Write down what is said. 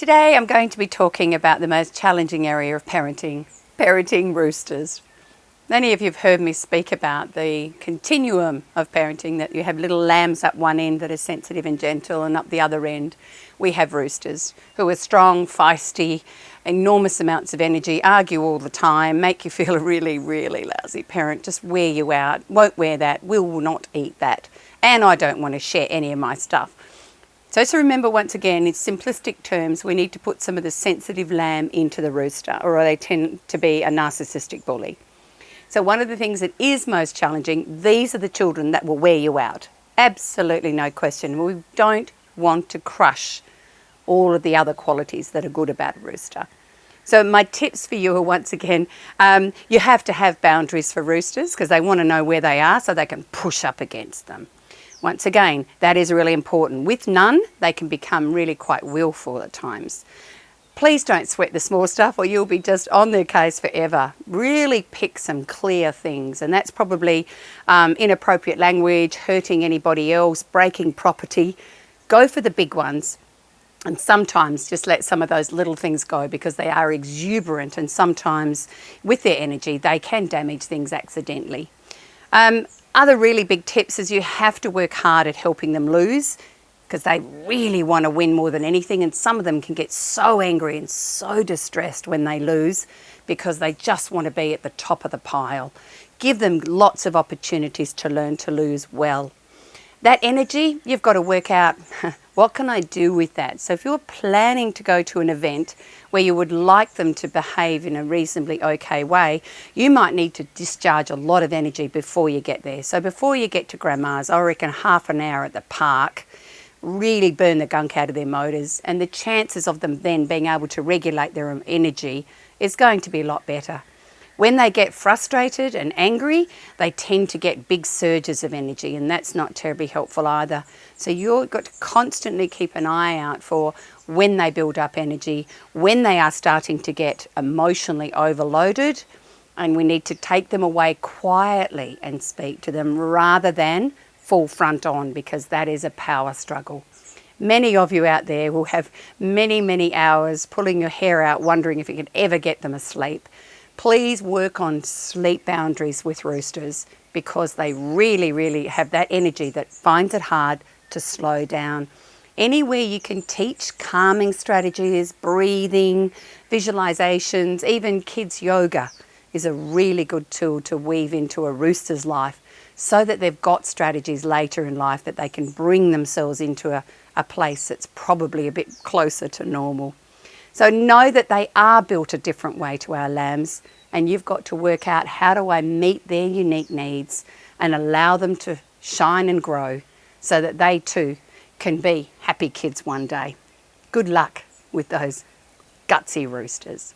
Today I'm going to be talking about the most challenging area of parenting roosters. Many of you have heard me speak about the continuum of parenting, that you have little lambs up one end that are sensitive and gentle, and up the other end we have roosters who are strong, feisty, enormous amounts of energy, argue all the time, make you feel a really, really lousy parent, just wear you out, won't wear that, will not eat that, and I don't want to share any of my stuff. So remember, once again, in simplistic terms, we need to put some of the sensitive lamb into the rooster, or they tend to be a narcissistic bully. So one of the things that is most challenging, these are the children that will wear you out. Absolutely no question. We don't want to crush all of the other qualities that are good about a rooster. So my tips for you are, once again, you have to have boundaries for roosters because they want to know where they are so they can push up against them. Once again, that is really important. With none, they can become really quite willful at times. Please don't sweat the small stuff or you'll be just on their case forever. Really pick some clear things, and that's probably inappropriate language, hurting anybody else, breaking property. Go for the big ones, and sometimes just let some of those little things go because they are exuberant, and sometimes with their energy they can damage things accidentally. Other really big tips is you have to work hard at helping them lose, because they really want to win more than anything, and some of them can get so angry and so distressed when they lose because they just want to be at the top of the pile. Give them lots of opportunities to learn to lose well. That energy, you've got to work out, what can I do with that? So if you're planning to go to an event where you would like them to behave in a reasonably okay way, you might need to discharge a lot of energy before you get there. So before you get to Grandma's, I reckon half an hour at the park, really burn the gunk out of their motors, and the chances of them then being able to regulate their energy is going to be a lot better. When they get frustrated and angry, they tend to get big surges of energy, and that's not terribly helpful either. So you've got to constantly keep an eye out for when they build up energy, when they are starting to get emotionally overloaded, and we need to take them away quietly and speak to them rather than full front on, because that is a power struggle. Many of you out there will have many, many hours pulling your hair out wondering if you can ever get them asleep. Please work on sleep boundaries with roosters because they really, really have that energy that finds it hard to slow down. Anywhere you can teach calming strategies, breathing, visualizations, even kids yoga is a really good tool to weave into a rooster's life so that they've got strategies later in life that they can bring themselves into a place that's probably a bit closer to normal. So know that they are built a different way to our lambs, and you've got to work out, how do I meet their unique needs and allow them to shine and grow so that they too can be happy kids one day. Good luck with those gutsy roosters.